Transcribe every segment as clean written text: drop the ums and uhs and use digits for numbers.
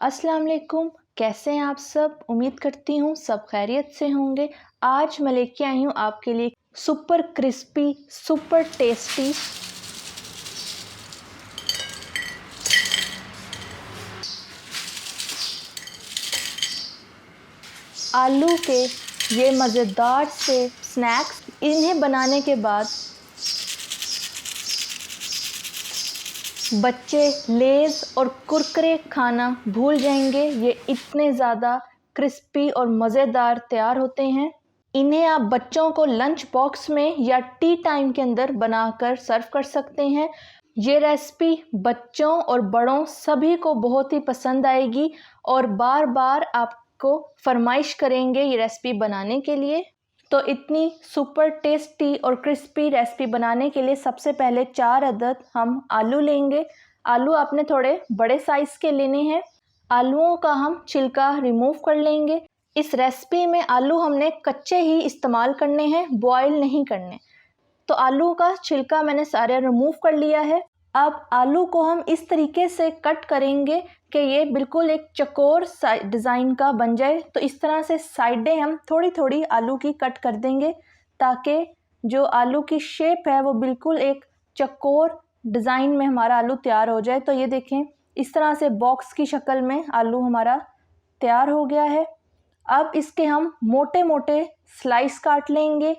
अस्सलाम वालेकुम। कैसे हैं आप सब? उम्मीद करती हूँ सब खैरियत से होंगे। आज मैं लेके आई हूँ आपके लिए सुपर क्रिस्पी सुपर टेस्टी आलू के ये मज़ेदार से स्नैक्स। इन्हें बनाने के बाद बच्चे लेज़ और कुरकुरे खाना भूल जाएंगे। ये इतने ज़्यादा क्रिस्पी और मज़ेदार तैयार होते हैं। इन्हें आप बच्चों को लंच बॉक्स में या टी टाइम के अंदर बनाकर सर्व कर सकते हैं। ये रेसिपी बच्चों और बड़ों सभी को बहुत ही पसंद आएगी और बार बार आपको फरमाइश करेंगे ये रेसिपी बनाने के लिए। तो इतनी सुपर टेस्टी और क्रिस्पी रेसिपी बनाने के लिए सबसे पहले 4 अदद हम आलू लेंगे। आलू आपने थोड़े बड़े साइज़ के लेने हैं। आलूओं का हम छिलका रिमूव कर लेंगे। इस रेसिपी में आलू हमने कच्चे ही इस्तेमाल करने हैं, बॉयल नहीं करने। तो आलू का छिलका मैंने सारे रिमूव कर लिया है। अब आलू को हम इस तरीके से कट करेंगे कि ये बिल्कुल एक चौकोर डिज़ाइन का बन जाए। तो इस तरह से साइडें हम थोड़ी थोड़ी आलू की कट कर देंगे ताकि जो आलू की शेप है वो बिल्कुल एक चौकोर डिज़ाइन में हमारा आलू तैयार हो जाए। तो ये देखें, इस तरह से बॉक्स की शक्ल में आलू हमारा तैयार हो गया है। अब इसके हम मोटे मोटे स्लाइस काट लेंगे।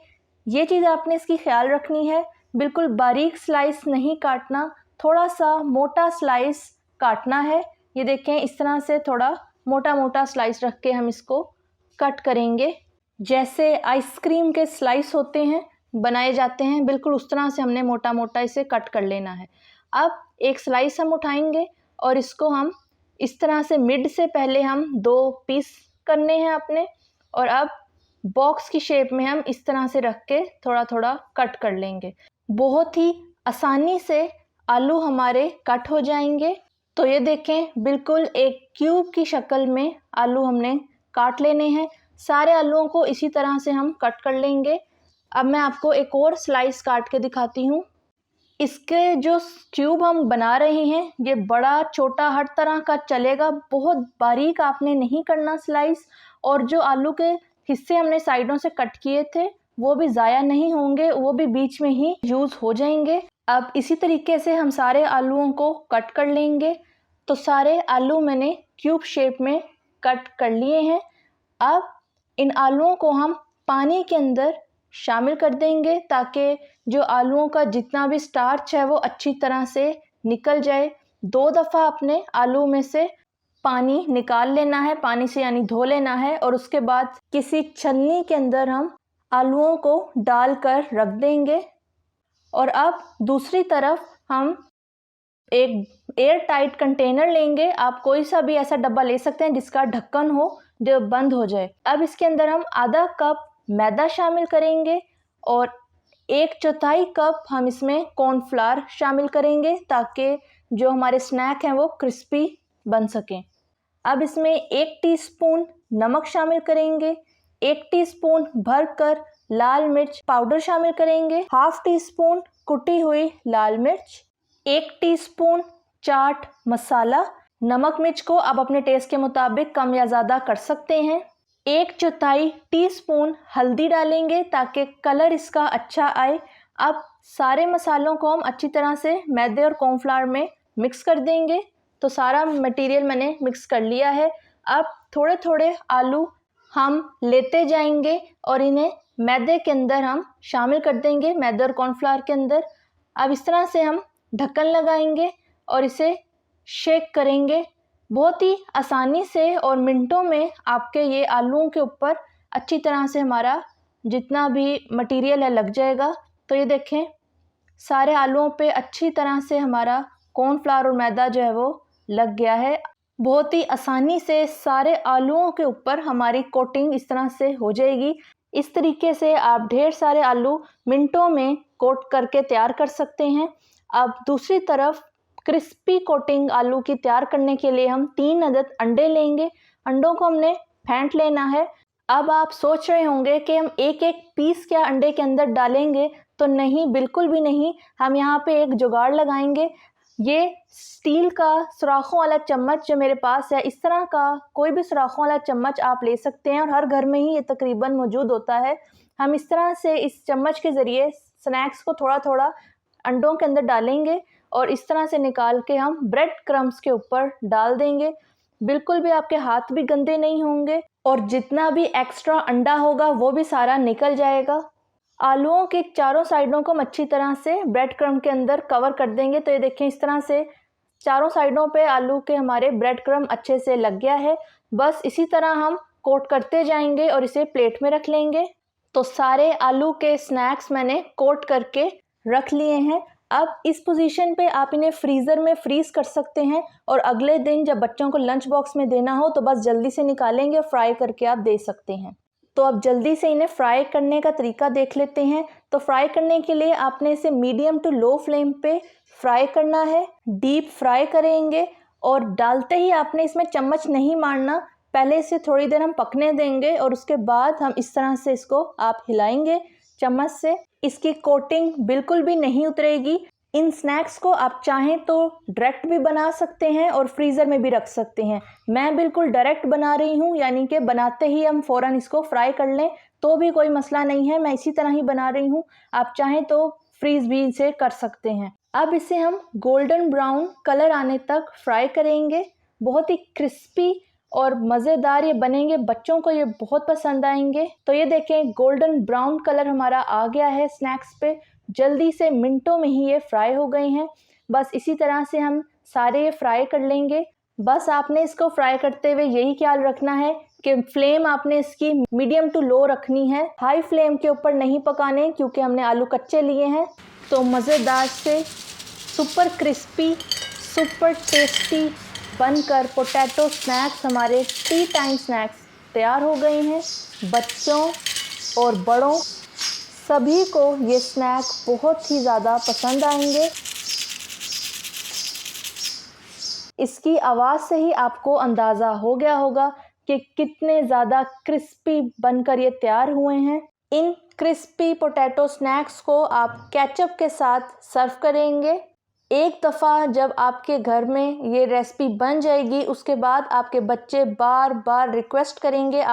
ये चीज़ आपने इसकी ख्याल रखनी है, बिल्कुल बारीक स्लाइस नहीं काटना, थोड़ा सा मोटा स्लाइस काटना है। ये देखें, इस तरह से थोड़ा मोटा मोटा स्लाइस रख के हम इसको कट करेंगे। जैसे आइसक्रीम के स्लाइस होते हैं, बनाए जाते हैं, बिल्कुल उस तरह से हमने मोटा मोटा इसे कट कर लेना है। अब एक स्लाइस हम उठाएंगे और इसको हम इस तरह से मिड से पहले हम 2 पीस करने हैं अपने, और अब बॉक्स की शेप में हम इस तरह से रख के थोड़ा थोड़ा कट कर लेंगे। बहुत ही आसानी से आलू हमारे कट हो जाएंगे। तो ये देखें, बिल्कुल एक क्यूब की शक्ल में आलू हमने काट लेने हैं। सारे आलूओं को इसी तरह से हम कट कर लेंगे। अब मैं आपको एक और स्लाइस काट के दिखाती हूँ। इसके जो क्यूब हम बना रहे हैं, ये बड़ा छोटा हर तरह का चलेगा, बहुत बारीक आपने नहीं करना स्लाइस। और जो आलू के हिस्से हमने साइडों से कट किए थे वो भी ज़ाया नहीं होंगे, वो भी बीच में ही यूज़ हो जाएंगे। अब इसी तरीके से हम सारे आलूओं को कट कर लेंगे। तो सारे आलू मैंने क्यूब शेप में कट कर लिए हैं। अब इन आलूओं को हम पानी के अंदर शामिल कर देंगे ताकि जो आलूओं का जितना भी स्टार्च है वो अच्छी तरह से निकल जाए। 2 दफ़ा अपने आलू में से पानी निकाल लेना है, पानी से यानी धो लेना है, और उसके बाद किसी छलनी के अंदर हम आलूओं को डालकर रख देंगे। और अब दूसरी तरफ हम एक एयर टाइट कंटेनर लेंगे। आप कोई सा भी ऐसा डब्बा ले सकते हैं जिसका ढक्कन हो, जो बंद हो जाए। अब इसके अंदर हम आधा कप मैदा शामिल करेंगे और 1/4 कप हम इसमें कॉर्नफ्लावर शामिल करेंगे ताकि जो हमारे स्नैक हैं वो क्रिस्पी बन सकें। अब इसमें 1 टीस्पून नमक शामिल करेंगे, 1 टीस्पून भरकर लाल मिर्च पाउडर शामिल करेंगे, हाफ टीस्पून कुटी हुई लाल मिर्च, 1 टीस्पून चाट मसाला। नमक मिर्च को आप अपने टेस्ट के मुताबिक कम या ज़्यादा कर सकते हैं। 1/4 टीस्पून हल्दी डालेंगे ताकि कलर इसका अच्छा आए। अब सारे मसालों को हम अच्छी तरह से मैदे और कॉर्नफ्लावर में मिक्स कर देंगे। तो सारा मटेरियल मैंने मिक्स कर लिया है। अब थोड़े थोड़े आलू हम लेते जाएंगे और इन्हें मैदे के अंदर हम शामिल कर देंगे, मैदे और कॉर्नफ्लावर के अंदर। अब इस तरह से हम ढक्कन लगाएंगे और इसे शेक करेंगे। बहुत ही आसानी से और मिनटों में आपके ये आलूओं के ऊपर अच्छी तरह से हमारा जितना भी मटेरियल है लग जाएगा। तो ये देखें, सारे आलूओं पे अच्छी तरह से हमारा कॉर्नफ्लावर और मैदा जो है वो लग गया है। बहुत ही आसानी से सारे आलूओं के ऊपर हमारी कोटिंग इस तरह से हो जाएगी। इस तरीके से आप ढेर सारे आलू मिनटों में कोट करके तैयार कर सकते हैं। अब दूसरी तरफ क्रिस्पी कोटिंग आलू की तैयार करने के लिए हम 3 अदद अंडे लेंगे। अंडों को हमने फेंट लेना है। अब आप सोच रहे होंगे कि हम एक एक पीस क्या अंडे के अंदर डालेंगे, तो नहीं, बिल्कुल भी नहीं। हम यहाँ पे एक जुगाड़ लगाएंगे। ये स्टील का सुराखों वाला चम्मच जो मेरे पास है, इस तरह का कोई भी सुराखों वाला चम्मच आप ले सकते हैं और हर घर में ही ये तकरीबन मौजूद होता है। हम इस तरह से इस चम्मच के ज़रिए स्नैक्स को थोड़ा थोड़ा अंडों के अंदर डालेंगे और इस तरह से निकाल के हम ब्रेड क्रम्स के ऊपर डाल देंगे। बिल्कुल भी आपके हाथ भी गंदे नहीं होंगे और जितना भी एक्स्ट्रा अंडा होगा वो भी सारा निकल जाएगा। आलूओं के चारों साइडों को हम अच्छी तरह से ब्रेड क्रम्ब के अंदर कवर कर देंगे। तो ये देखें, इस तरह से चारों साइडों पे आलू के हमारे ब्रेड क्रम्ब अच्छे से लग गया है। बस इसी तरह हम कोट करते जाएंगे और इसे प्लेट में रख लेंगे। तो सारे आलू के स्नैक्स मैंने कोट करके रख लिए हैं। अब इस पोजीशन पे आप इन्हें फ्रीज़र में फ्रीज़ कर सकते हैं और अगले दिन जब बच्चों को लंच बॉक्स में देना हो तो बस जल्दी से निकालेंगे, फ्राई करके आप दे सकते हैं। तो अब जल्दी से इन्हें फ्राई करने का तरीका देख लेते हैं। तो फ्राई करने के लिए आपने इसे मीडियम टू लो फ्लेम पे फ्राई करना है, डीप फ्राई करेंगे और डालते ही आपने इसमें चम्मच नहीं मारना, पहले इसे थोड़ी देर हम पकने देंगे और उसके बाद हम इस तरह से इसको आप हिलाएंगे चम्मच से। इसकी कोटिंग बिल्कुल भी नहीं उतरेगी। इन स्नैक्स को आप चाहें तो डायरेक्ट भी बना सकते हैं और फ्रीज़र में भी रख सकते हैं। मैं बिल्कुल डायरेक्ट बना रही हूँ, यानी कि बनाते ही हम फ़ौरन इसको फ्राई कर लें तो भी कोई मसला नहीं है। मैं इसी तरह ही बना रही हूँ, आप चाहें तो फ्रीज़ भी इसे कर सकते हैं। अब इसे हम गोल्डन ब्राउन कलर आने तक फ्राई करेंगे। बहुत ही क्रिस्पी और मज़ेदार ये बनेंगे, बच्चों को ये बहुत पसंद आएंगे। तो ये देखें, गोल्डन ब्राउन कलर हमारा आ गया है स्नैक्स पे। जल्दी से मिनटों में ही ये फ्राई हो गए हैं। बस इसी तरह से हम सारे ये फ्राई कर लेंगे। बस आपने इसको फ्राई करते हुए यही ख्याल रखना है कि फ्लेम आपने इसकी मीडियम टू लो रखनी है, हाई फ्लेम के ऊपर नहीं पकाने, क्योंकि हमने आलू कच्चे लिए हैं। तो मज़ेदार से सुपर क्रिस्पी, सुपर टेस्टी बनकर पोटैटो स्नैक्स, हमारे टी टाइम स्नैक्स तैयार हो गए हैं। बच्चों और बड़ों सभी को ये स्नैक बहुत ही ज़्यादा पसंद आएंगे। इसकी आवाज़ से ही आपको अंदाज़ा हो गया होगा कि कितने ज़्यादा क्रिस्पी बनकर ये तैयार हुए हैं। इन क्रिस्पी पोटैटो स्नैक्स को आप केचप के साथ सर्व करेंगे। एक दफ़ा जब आपके घर में ये रेसिपी बन जाएगी, उसके बाद आपके बच्चे बार बार रिक्वेस्ट करेंगे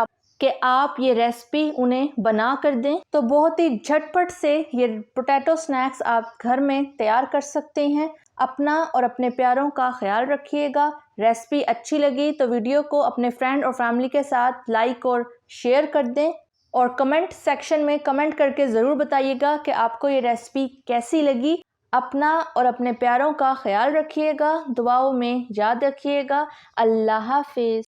कि आप ये रेसिपी उन्हें बना कर दें। तो बहुत ही झटपट से ये पोटैटो स्नैक्स आप घर में तैयार कर सकते हैं। अपना और अपने प्यारों का ख्याल रखिएगा। रेसिपी अच्छी लगी तो वीडियो को अपने फ्रेंड और फैमिली के साथ लाइक और शेयर कर दें और कमेंट सेक्शन में कमेंट करके ज़रूर बताइएगा कि आपको ये रेसिपी कैसी लगी। अपना और अपने प्यारों का ख्याल रखिएगा, दुआओं में याद रखिएगा। अल्लाह हाफिज़।